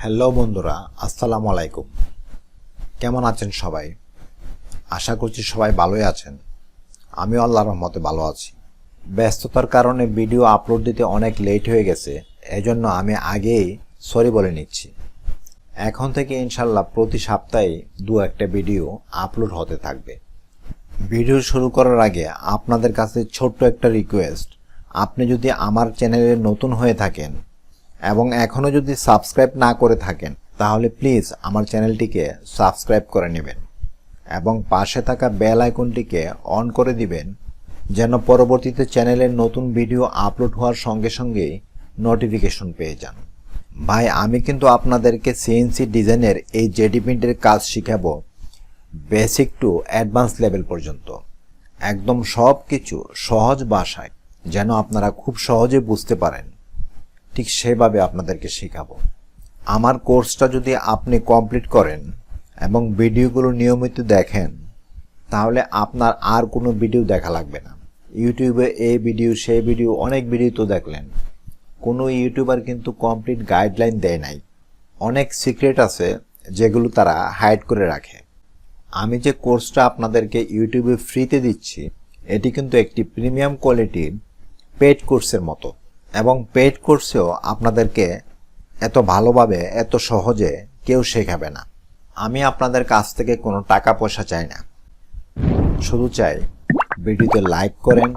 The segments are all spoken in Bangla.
হ্যালো বন্ধুরা, আসসালামু আলাইকুম। কেমন আছেন সবাই? আশা করছি সবাই ভালোই আছেন। আমিও আল্লাহর রহমতে ভালো আছি। ব্যস্ততার কারণে ভিডিও আপলোড দিতে অনেক লেট হয়ে গেছে, এজন্য আমি আগেই সরি বলে নিচ্ছি। এখন থেকে ইনশাল্লাহ প্রতি সপ্তাহে একটা ভিডিও আপলোড হতে থাকবে। ভিডিও শুরু করার আগে আপনাদের কাছে ছোট্ট একটা রিকোয়েস্ট, আপনি যদি আমার চ্যানেলে নতুন হয়ে থাকেন এবং এখনও যদি সাবস্ক্রাইব না করে থাকেন তাহলে প্লিজ আমার চ্যানেলটিকে সাবস্ক্রাইব করে নেবেন এবং পাশে থাকা বেল আইকনটিকে অন করে দিবেন, যেন পরবর্তীতে চ্যানেলের নতুন ভিডিও আপলোড হওয়ার সঙ্গে সঙ্গেই নোটিফিকেশন পেয়ে যান। ভাই, আমি কিন্তু আপনাদেরকে সিএনসি ডিজাইনের এই জেডি প্রিন্টের কাজ শিখাবো বেসিক টু অ্যাডভান্স লেভেল পর্যন্ত, একদম সব কিছু সহজ ভাষায়, যেন আপনারা খুব সহজে বুঝতে পারেন। ঠিক সেভাবে আপনাদেরকে শেখাবো। আমার কোর্সটা যদি আপনি কমপ্লিট করেন এবং ভিডিওগুলো নিয়মিত দেখেন তাহলে আপনার আর কোনো ভিডিও দেখা লাগবে না। ইউটিউবে এই ভিডিও সেই ভিডিও অনেক ভিডিও তো দেখলেন, কোনো ইউটিউবার কিন্তু কমপ্লিট গাইডলাইন দেয় নাই। অনেক সিক্রেট আছে যেগুলো তারা হাইড করে রাখে। আমি যে কোর্সটা আপনাদেরকে ইউটিউবে ফ্রিতে দিচ্ছি এটি কিন্তু একটি প্রিমিয়াম কোয়ালিটির পেইড কোর্সের মতো, এবং পেইড কোর্সেও আপনাদেরকে এত ভালোভাবে এত সহজে কেউ শেখাবে না। আমি আপনাদের কাছ থেকে কোনো টাকা পয়সা চাই না, শুধু চাই ভিডিওতে লাইক করেন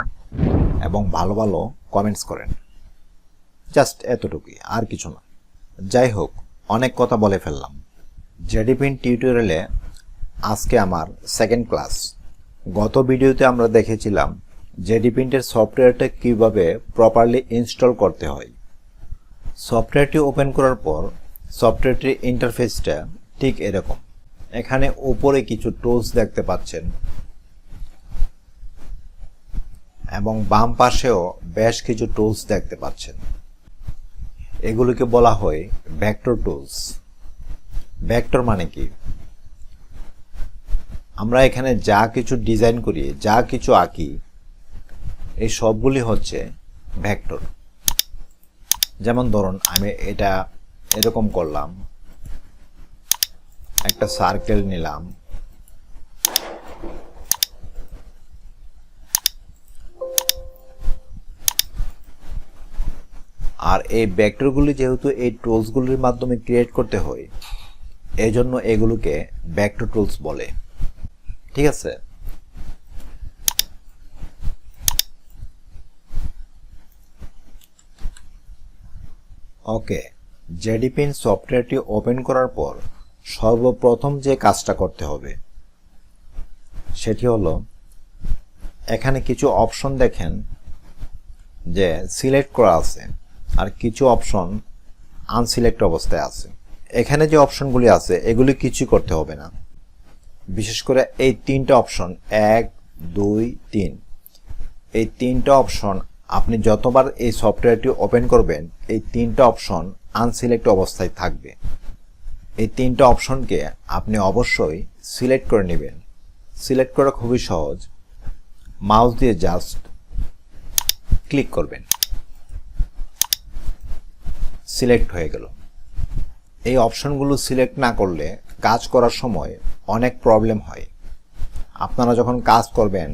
এবং ভালো ভালো কমেন্টস করেন, জাস্ট এতটুকুই, আর কিছু না। যাই হোক, অনেক কথা বলে ফেললাম। জেডি প্রিন্ট টিউটোরিয়ালে আজকে আমার সেকেন্ড ক্লাস। গত ভিডিওতে আমরা দেখেছিলাম জেডি প্রিন্টের সফটওয়্যারটা কীভাবে প্রপারলি ইনস্টল করতে হয়। সফটওয়্যারটি ওপেন করার পর সফটওয়্যারটির ইন্টারফেসটা ঠিক এরকম। এখানে উপরে কিছু টুলস দেখতে পাচ্ছেন এবং বাম পাশেও বেশ কিছু টুলস দেখতে পাচ্ছেন। এগুলোকে বলা হয় ভেক্টর টুলস। ভেক্টর মানে কি? আমরা এখানে যা কিছু ডিজাইন করি, যা কিছু আঁকি, এই সবগুলি হচ্ছে ভেক্টর। যেমন ধরুন, আমি এটা এরকম করলাম, একটা সার্কেল নিলাম, আর এই ভেক্টরগুলি যেহেতু এই টুলসগুলির মাধ্যমে ক্রিয়েট করতে হয়, এই জন্য এগুলোকে ভেক্টর টুলস বলে। ঠিক আছে? ওকে, জেডি প্রিন্ট সফটওয়্যারটি ওপেন করার পর সর্বপ্রথম যে কাজটা করতে হবে সেটি হলো, এখানে কিছু অপশন দেখেন যে সিলেক্ট করা আছে আর কিছু অপশন আনসিলেক্ট অবস্থায় আছে। এখানে যে অপশনগুলি আছে এগুলি কিছু করতে হবে না। বিশেষ করে এই তিনটা অপশন, 1, 2, 3, এই তিনটা অপশন আপনি যতবার এই সফটওয়্যারটি ওপেন করবেন এই তিনটা অপশন আনসিলেক্ট অবস্থায় থাকবে। এই তিনটা অপশনকে আপনি অবশ্যই সিলেক্ট করে নেবেন। সিলেক্ট করা খুবই সহজ, মাউস দিয়ে জাস্ট ক্লিক করবেন, সিলেক্ট হয়ে গেল। এই অপশনগুলো সিলেক্ট না করলে কাজ করার সময় অনেক প্রবলেম হয়। আপনারা যখন কাজ করবেন,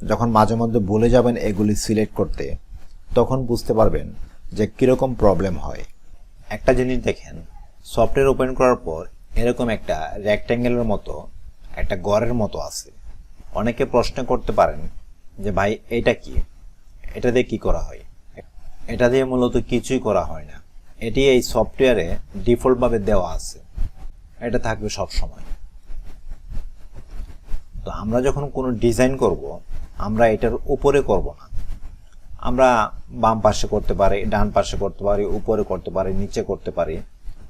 যখন মাঝে মধ্যে ভুলে যাবেন এগুলি সিলেক্ট করতে, তখন বুঝতে পারবেন যে কীরকম প্রবলেম হয়। একটা জিনিস দেখেন, সফটওয়্যার ওপেন করার পর এরকম একটা রেক্ট্যাঙ্গেলের মতো একটা ঘরের মতো আছে। অনেকে প্রশ্ন করতে পারেন যে ভাই এটা কি, এটা দিয়ে কি করা হয়? এটা দিয়ে মূলত কিছুই করা হয় না। এটি এই সফটওয়্যারে ডিফল্টভাবে দেওয়া আছে, এটা থাকবে সব সময়। তো আমরা যখন কোনো ডিজাইন করব, আমরা এটার উপরে করব না। আমরা বাম পাশে করতে পারি, ডান পাশে করতে পারি, উপরে করতে পারি, নিচে করতে পারি,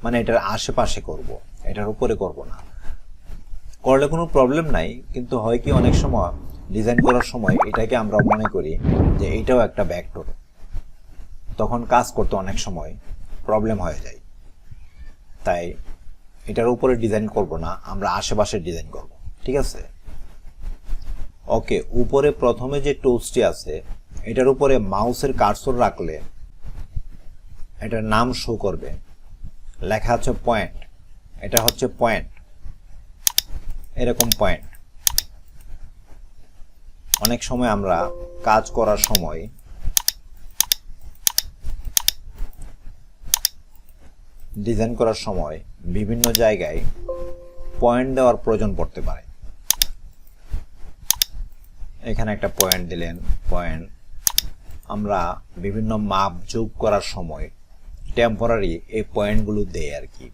মানে এটার আশেপাশে করব, এটার উপরে করব না। করলে কোনো প্রবলেম নাই, কিন্তু হয় কি অনেক সময় ডিজাইন করার সময় এটাকে আমরা মনে করি যে এটাও একটা ভেক্টর, তখন কাজ করতে অনেক সময় প্রবলেম হয়ে যায়। তাই এটার উপরে ডিজাইন করব না, আমরা আশেপাশে ডিজাইন করব। ঠিক আছে? ওকে, উপরে প্রথমে যে টুলসটি আছে এটার উপরে মাউসের কার্সর রাখলে এটার নাম শো করবে। লেখা আছে পয়েন্ট, এটা হচ্ছে পয়েন্ট, এরকম পয়েন্ট। অনেক সময় আমরা কাজ করার সময় ডিজাইন করার সময় বিভিন্ন জায়গায় পয়েন্ট দেওয়ার প্রয়োজন পড়তে পারে। এখানে একটা পয়েন্ট দিলেন, পয়েন্ট। আমরা বিভিন্ন মাপ যোগ করার সময় টেম্পোরারি এই পয়েন্টগুলো দেই আর কি।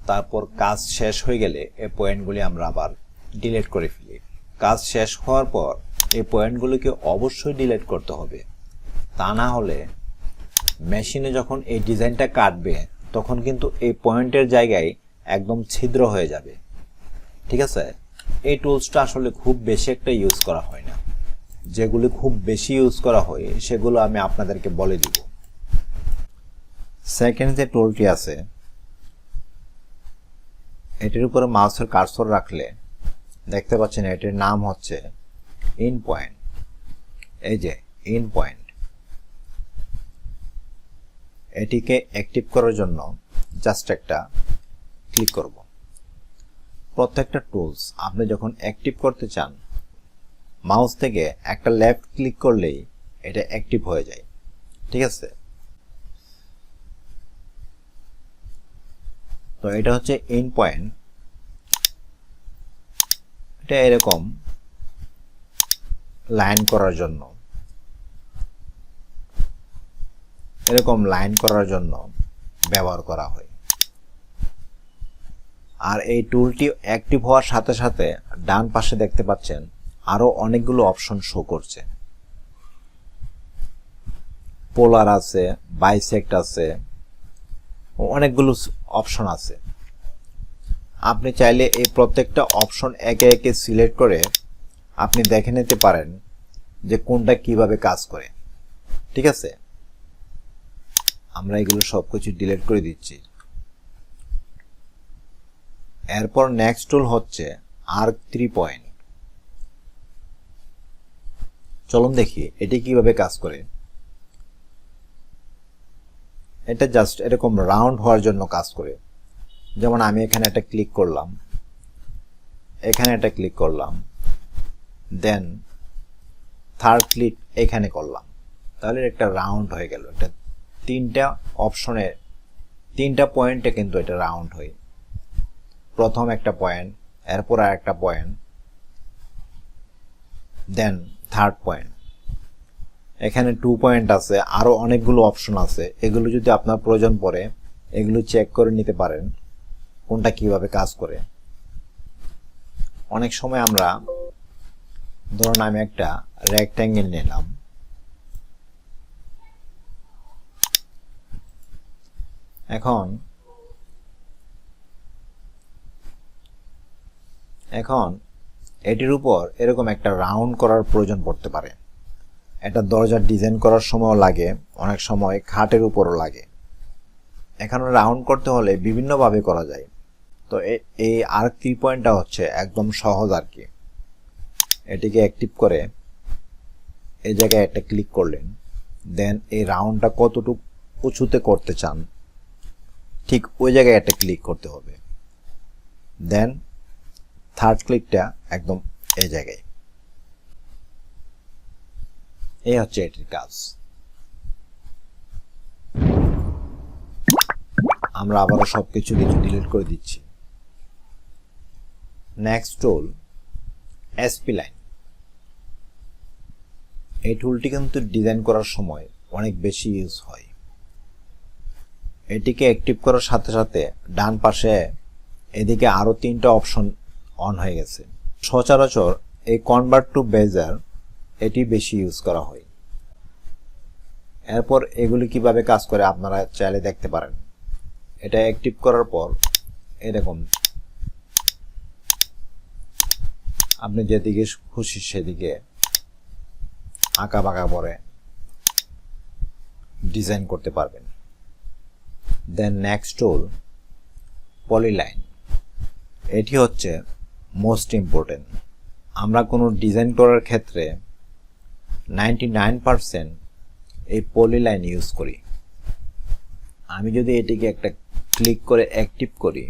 তারপর কাজ শেষ হয়ে গেলে এই পয়েন্টগুলি আমরা আবার ডিলিট করে ফেলি। কাজ শেষ হওয়ার পর এই পয়েন্টগুলোকে অবশ্যই ডিলিট করতে হবে, তা না হলে মেশিনে যখন এই ডিজাইনটা কাটবে তখন কিন্তু এই পয়েন্টের জায়গায় একদম ছিদ্র হয়ে যাবে। ঠিক আছে, এই টুলসটা আসলে খুব বেশি একটা ইউজ করা হয় না। যেগুলি খুব বেশি ইউজ করা হয় সেগুলো আমি আপনাদেরকে বলে দিব। সেকেন্ড যে টুলটি আছে, এটির উপরে মাউসের কার্সর রাখলে দেখতে পাচ্ছেন এটির নাম হচ্ছে ইন পয়েন্ট। এই যে ইন পয়েন্ট, এটিকে অ্যাক্টিভ করার জন্য জাস্ট একটা ক্লিক করব। প্রত্যেকটা টুলস আপনি যখন অ্যাক্টিভ করতে চান, মাউস থেকে একটা লেফট ক্লিক করলেই এটা অ্যাক্টিভ হয়ে যায়। ঠিক আছে, তো এটা হচ্ছে ইন পয়েন্ট। এটা এরকম লাইন করার জন্য, ব্যবহার করা হয়। আর এই টুলটি অ্যাক্টিভ হওয়ার সাথে সাথে ডান পাশে দেখতে পাচ্ছেন আরো অনেকগুলো অপশন শো করছে। পোলার আছে, বাইসেক্ট আছে, অনেকগুলো অপশন আছে। আপনি চাইলে এই প্রত্যেকটা অপশন একে একে সিলেক্ট করে আপনি দেখে নিতে পারেন যে কোনটা কিভাবে কাজ করে। ঠিক আছে, আমরা এগুলো সবকিছু ডিলিট করে দিচ্ছি। এরপর নেক্সট টুল হচ্ছে আর্ক 3 পয়েন্ট। চলুন দেখি এটি কিভাবে কাজ করে। এটা জাস্ট এরকম রাউন্ড হওয়ার জন্য কাজ করে। যেমন আমি এখানে একটা ক্লিক করলাম, এখানে একটা ক্লিক করলাম, দেন থার্ড ক্লিক এখানে করলাম, তাহলে একটা রাউন্ড হয়ে গেল। এটা তিনটা অপশনে, তিনটা পয়েন্টে কিন্তু এটা রাউন্ড হয়। প্রথম একটা পয়েন্ট, এরপর আর একটা পয়েন্ট, দেন থার্ড পয়েন্ট। এখানে 2 পয়েন্ট আছে, আরো অনেকগুলো অপশন আছে। এগুলো যদি আপনার প্রয়োজন পড়ে এগুলো চেক করে নিতে পারেন কোনটা কিভাবে কাজ করে। অনেক সময় আমরা, ধরুন আমি একটা রেক্ট্যাঙ্গেল নিলাম, এখন এটির উপর এরকম একটা রাউন্ড করার প্রয়োজন পড়তে পারে। এটা দরজার ডিজাইন করার সময়ও লাগে, অনেক সময় খাটের উপরও লাগে। এখানে রাউন্ড করতে হলে বিভিন্নভাবে করা যায়। তো এই আর্ক 3 পয়েন্টটা হচ্ছে একদম সহজ আর কি। এটিকে অ্যাক্টিভ করে এই জায়গায় একটা ক্লিক করলেন, দেন এই রাউন্ডটা কতটুকু উঁচুতে করতে চান ঠিক ওই জায়গায় একটা ক্লিক করতে হবে, দেন থার্ড ক্লিকটা একদম এই জায়গায়। এই হচ্ছে এটির কাজ। আমরা আবারও সবকিছু ডিলিট করে দিচ্ছি। নেক্সট টুল এসপি লাইন। এই টুলটি কিন্তু ডিজাইন করার সময় অনেক বেশি ইউজ হয়। এটিকে অ্যাক্টিভ করার সাথে সাথে ডান পাশে এদিকে আরো 3টা অপশন অন হয়ে গেছে। সচরাচর এই কনভার্ট টু বেজার এটি বেশি ইউজ করা হয়। এরপর এগুলি কিভাবে কাজ করে আপনারা চাইলে দেখতে পারেন। এটা অ্যাক্টিভ করার পর এরকম আপনি যেদিকে খুশি সেদিকে আঁকা বাঁকা করে ডিজাইন করতে পারবেন। দেন নেক্সট টুল পলিলাইন। এটি হচ্ছে মোস্ট ইম্পর্টেন্ট। আমরা কোনো ডিজাইন করার ক্ষেত্রে 99% এই পলিলাইন ইউজ করি। আমি যদি এটিকে একটা ক্লিক করে অ্যাক্টিভ করি,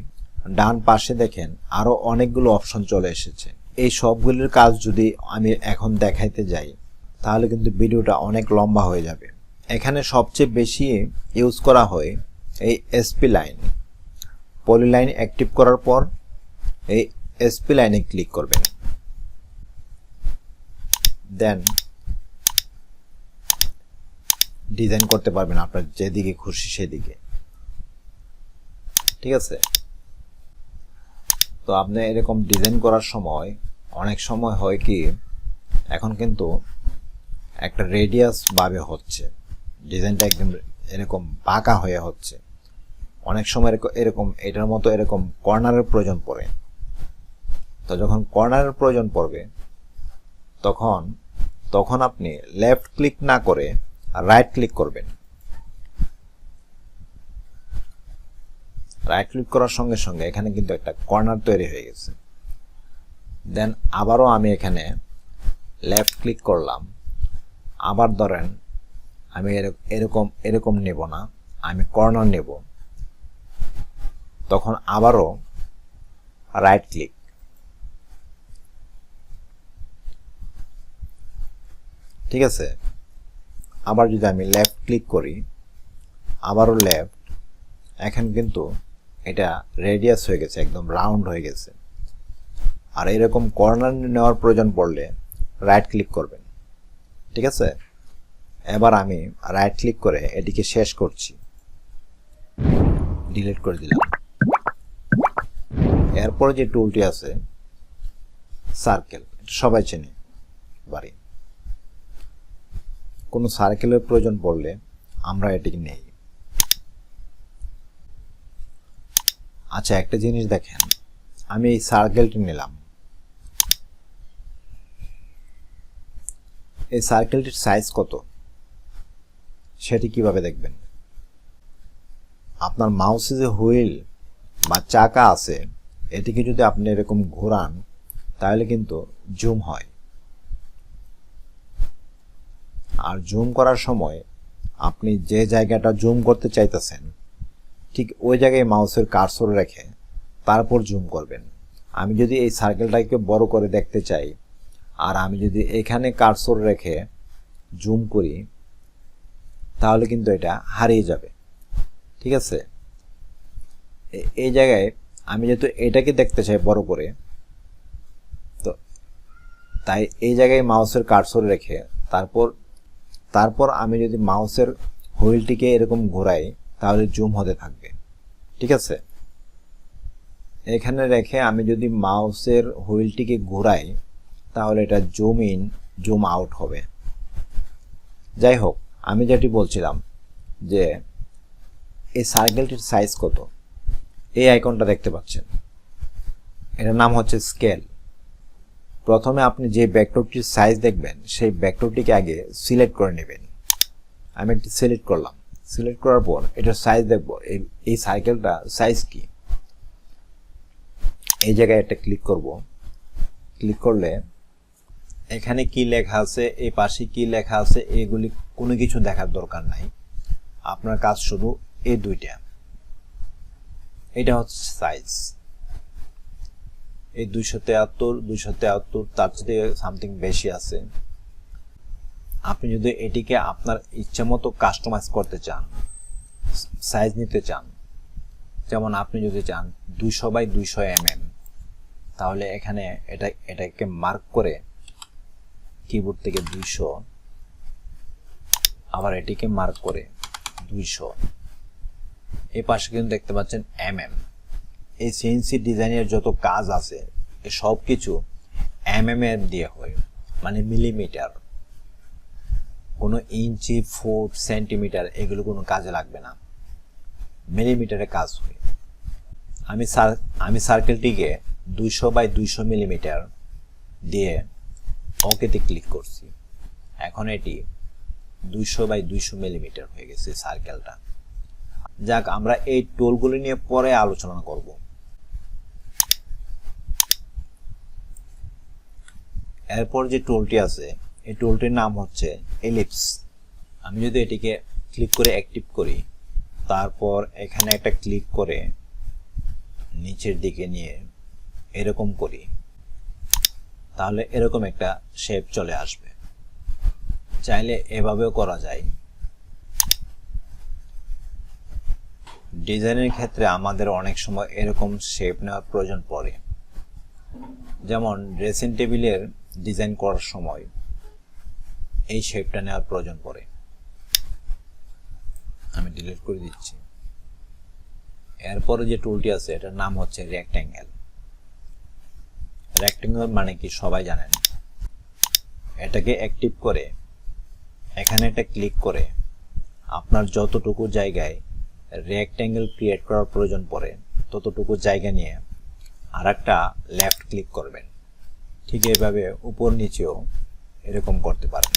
ডান পাশে দেখেন আরও অনেকগুলো অপশন চলে এসেছে। এই সবগুলোর কাজ যদি আমি এখন দেখাইতে যাই তাহলে কিন্তু ভিডিওটা অনেক লম্বা হয়ে যাবে। এখানে সবচেয়ে বেশি ইউজ করা হয় এই এসপি লাইন। পলিলাইন অ্যাক্টিভ করার পর এই এসপি লাইনে ক্লিক করবেন, দেন ডিজাইন করতে পারবেন আপনার যেদিকে খুশি সেদিকে। ঠিক আছে, তো আপনি এরকম ডিজাইন করার সময় অনেক সময় হয় কি, এখন কিন্তু একটা রেডিয়াস ভাবে হচ্ছে, ডিজাইনটা একদম এরকম বাঁকা হয়ে হচ্ছে। অনেক সময় এরকম এটার মতো এরকম কর্নারের প্রয়োজন পড়ে। তো যখন কর্নারের প্রয়োজন পড়বে তখন আপনি লেফট ক্লিক না করে রাইট ক্লিক করবেন। রাইট ক্লিক করার সঙ্গে সঙ্গে এখানে কিন্তু একটা কর্নার তৈরি হয়ে গেছে। দেন আবারও আমি এখানে লেফট ক্লিক করলাম। আবার ধরেন আমি এরকম নেব না, আমি কর্নার নেব, তখন আবারও রাইট ক্লিক। ঠিক আছে, আবার যদি আমি লেফট ক্লিক করি, আবারও লেফট, এখন কিন্তু এটা রেডিয়াস হয়ে গেছে, একদম রাউন্ড হয়ে গেছে। আর এরকম কর্নার নেওয়ার প্রয়োজন পড়লে রাইট ক্লিক করবেন। ঠিক আছে, এবার আমি রাইট ক্লিক করে এটিকে শেষ করছি, ডিলিট করে দিলাম। এরপর যে টুলটি আছে সার্কেল, সবাই চেনে বাড়ি। কোনো সার্কেলের প্রয়োজন পড়লে আমরা এটিকে নেই। আচ্ছা, একটা জিনিস দেখেন, আমি এই সার্কেলটি নিলাম। এই সার্কেলটির সাইজ কত সেটি কিভাবে দেখবেন? আপনার মাউসে যে হুইল বা চাকা আছে এটিকে যদি আপনি এরকম ঘোরান তাহলে কিন্তু জুম হয়। আর জুম করার সময় আপনি যে জায়গাটা জুম করতে চাইতেছেন ঠিক ওই জায়গায় মাউসের কার্সর রেখে তারপর জুম করবেন। আমি যদি এই সার্কেলটাকে বড় করে দেখতে চাই আর আমি যদি এখানে কার্সর রেখে জুম করি তাহলে কিন্তু এটা হারিয়ে যাবে। ঠিক আছে, এই জায়গায় আমি যেহেতু এটাকে দেখতে চাই বড় করে, তো তাই এই জায়গায় মাউসের কার্সর রেখে তারপর আমি যদি মাউসের হুইলটিকে এরকম ঘোরাই তাহলে জুম হতে থাকবে। ঠিক আছে, এখানে রেখে আমি যদি মাউসের হুইলটিকে ঘোরাই তাহলে এটা জুম ইন জুম আউট হবে। যাই হোক, আমি যেটি বলছিলাম যে এই সার্কেলটির সাইজ কত, এই আইকনটা দেখতে পাচ্ছেন, এটার নাম হচ্ছে স্কেল। প্রথমে আপনি যে ভেক্টরটির সাইজ দেখবেন সেই ভেক্টরটিকে আগে সিলেক্ট করে নেবেন। আমি একটি সিলেক্ট করলাম, সিলেক্ট করার পর এটার সাইজ দেখব, এই সার্কেলটা সাইজ কি। এই জায়গায় একটা ক্লিক করব। ক্লিক করলে এখানে কি লেখা আছে, এই পাশে কি লেখা আছে, এগুলি কোনো কিছু দেখার দরকার নাই। আপনার কাজ শুধু এই দুইটা। এটা হচ্ছে সাইজ, এই 273 তার চেয়ে সামথিং বেশি আছে। আপনি যদি এটিকে আপনার ইচ্ছা মতো কাস্টমাইজ করতে চান, সাইজ নিতে চান, যেমন আপনি যদি চান 200 বাই 200 mm, তাহলে এখানে এটাকে মার্ক করে কিবোর্ড থেকে 200, আবার এটিকে মার্ক করে 200। এই পাশে কিন্তু দেখতে পাচ্ছেন mm। এই সিএনসি ডিজাইনের যত কাজ আছে সব কিছু mm এর দিয়ে হয়, মানে মিলিমিটার। কোনো ইঞ্চি, ফুট, সেন্টিমিটার এগুলো কোনো কাজে লাগবে না, মিলিমিটারে কাজ হয়। আমি সার্কেলটিকে 200 বাই 200 মিলিমিটার দিয়ে ওকেতে ক্লিক করছি। এখন এটি 200 বাই 200 মিলিমিটার হয়ে গেছে সার্কেলটা। যাক, আমরা এই টুলগুলি নিয়ে পরে আলোচনা করব। এরপর যে টুলটি আছে এই টুলটির নাম হচ্ছে এলিপস। আমি যদি এটিকে ক্লিক করে অ্যাক্টিভ করি তারপর এখানে একটা ক্লিক করে নিচের দিকে নিয়ে এরকম করি, তাহলে এরকম একটা শেপ চলে আসবে। চাইলে এভাবেও করা যায়। ডিজাইনের ক্ষেত্রে আমাদের অনেক সময় এরকম শেপ নেওয়ার প্রয়োজন পড়ে, যেমন ড্রেসিং টেবিলের ডিজাইন করার সময় এই শেপটা নেওয়ার প্রয়োজন পড়ে। আমি ডিলিট করে দিচ্ছি। এরপরে যে টুলটি আছে এটার নাম হচ্ছে রেক্ট্যাঙ্গেল। রেক্ট্যাঙ্গেল মানে কি সবাই জানেন। এটাকে অ্যাক্টিভ করে এখানে একটা ক্লিক করে আপনার যতটুকু জায়গায় রেক্ট্যাঙ্গেল ক্রিয়েট করার প্রয়োজন পড়ে ততটুকু জায়গা নিয়ে আরেকটা লেফট ক্লিক করবেন। ঠিক এইভাবে উপর নিচেও এরকম করতে পারেন।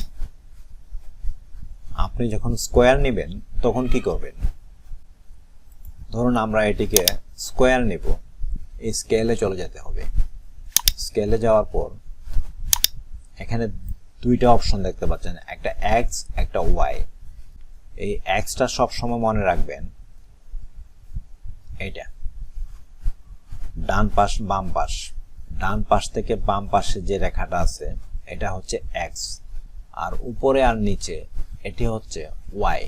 আপনি যখন স্কোয়ার নেবেন তখন কি করবেন? ধরুন আমরা এটিকে স্কোয়ার নেব, এই স্কেলে চলে যেতে হবে। স্কেলে যাওয়ার পর এখানে দুইটা অপশন দেখতে পাচ্ছেন, একটা এক্স একটা ওয়াই। এই এক্সটা সবসময় মনে রাখবেন, এটা ডান পাশ বাম পাশ, ডান পাশ থেকে বাম পাশে যে রেখাটা আছে এটা হচ্ছে এক্স, আর উপরে আর নিচে এটি হচ্ছে ওয়াই।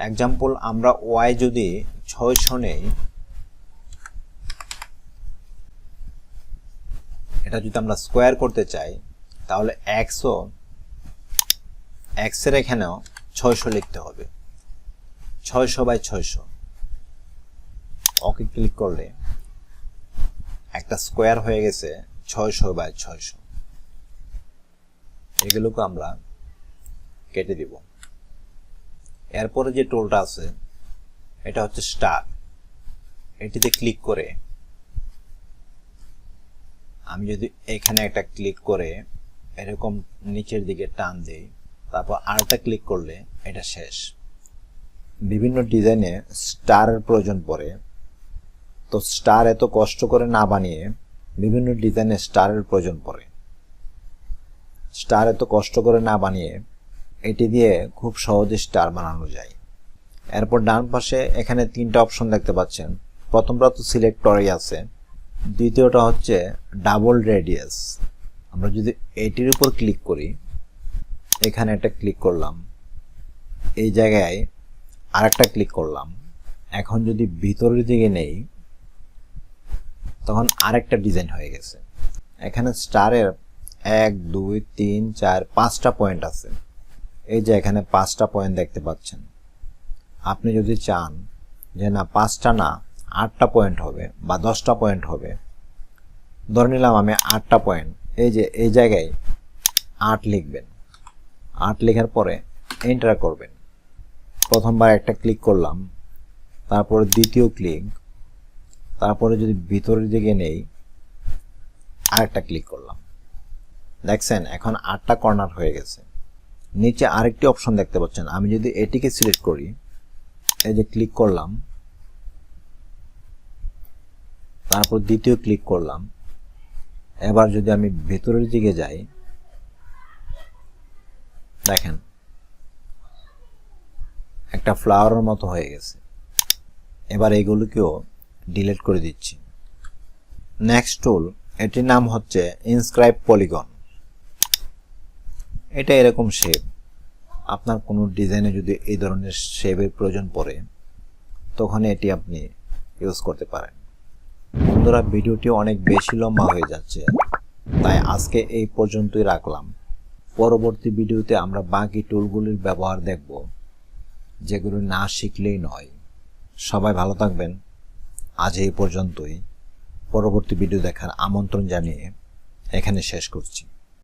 এক্সাম্পল, আমরা ওয়াই যদি 600 নেই, এটা যদি আমরা স্কোয়ার করতে চাই তাহলে এক্স এর এখানেও 600 লিখতে হবে। 600/600 ওকে ক্লিক করলে একটা স্কোয়ার হয়ে গেছে 600/600। এগুলোকে আমরা কেটে দিব। এরপরে যে টুলটা আছে এটা হচ্ছে স্টার। এটিতে ক্লিক করে আমি যদি এখানে একটা ক্লিক করে এরকম নিচের দিকে টান দিই, তারপর আরেকটা ক্লিক করলে এটা শেষ। বিভিন্ন ডিজাইনে স্টারের প্রয়োজন পড়ে, তো স্টার এত কষ্ট করে না বানিয়ে বিভিন্ন ডিজাইনে স্টারের প্রয়োজন পড়ে। স্টার এত কষ্ট করে না বানিয়ে এটি দিয়ে খুব সহজে স্টার বানানো যায়। এরপর ডান পাশে এখানে তিনটা অপশন দেখতে পাচ্ছেন। প্রথমটা তো সিলেক্টরই আছে, দ্বিতীয়টা হচ্ছে ডাবল রেডিয়াস। আমরা যদি এটির উপর ক্লিক করি, এখানে একটা ক্লিক করলাম, এই জায়গায় আরেকটা ক্লিক করলাম, এখন যদি ভিতরের দিকে নেই তখন আরেকটা ডিজাইন হয়ে গেছে। এখানে স্টারের 1 2 3 4 5টা পয়েন্ট আছে। এই যে এখানে 5টা পয়েন্ট দেখতে পাচ্ছেন। আপনি যদি চান যে না 5টা না 8টা পয়েন্ট হবে বা 10টা পয়েন্ট হবে, ধরে নিলাম আমি 8টা পয়েন্ট, এই যে এই জায়গায় 8 লিখবেন। 8 লেখার পরে এন্টার করবেন। প্রথমবার একটা ক্লিক করলাম, তারপরে দ্বিতীয় ক্লিক, তারপরে যদি ভিতরের দিকে নেই আরেকটা ক্লিক করলাম। দেখছেন এখন 8টা কর্নার হয়ে গেছে। নিচে আরেকটি অপশন দেখতে পাচ্ছেন। আমি যদি এটিকে সিলেক্ট করি, এই যে ক্লিক করলাম, তারপর দ্বিতীয় ক্লিক করলাম, এবার যদি আমি ভেতরের দিকে যাই, দেখেন একটা ফ্লাওয়ারের মতো হয়ে গেছে। এবার এগুলোকেও ডিলিট করে দিচ্ছি। নেক্সট টুল, এটির নাম হচ্ছে ইনস্ক্রাইব পলিগন। এটা এরকম শেপ। আপনার কোনো ডিজাইনে যদি এই ধরনের শেপের প্রয়োজন পড়ে তখন এটি আপনি ইউজ করতে পারেন। বন্ধুরা, ভিডিওটি অনেক বেশি লম্বা হয়ে যাচ্ছে, তাই আজকে এই পর্যন্তই রাখলাম। পরবর্তী ভিডিওতে আমরা বাকি টুলগুলির ব্যবহার দেখব, যেগুলো না শিখলেই নয়। সবাই ভালো থাকবেন। আজ এই পর্যন্তই। পরবর্তী ভিডিও দেখার আমন্ত্রণ জানিয়ে এখানে শেষ করছি।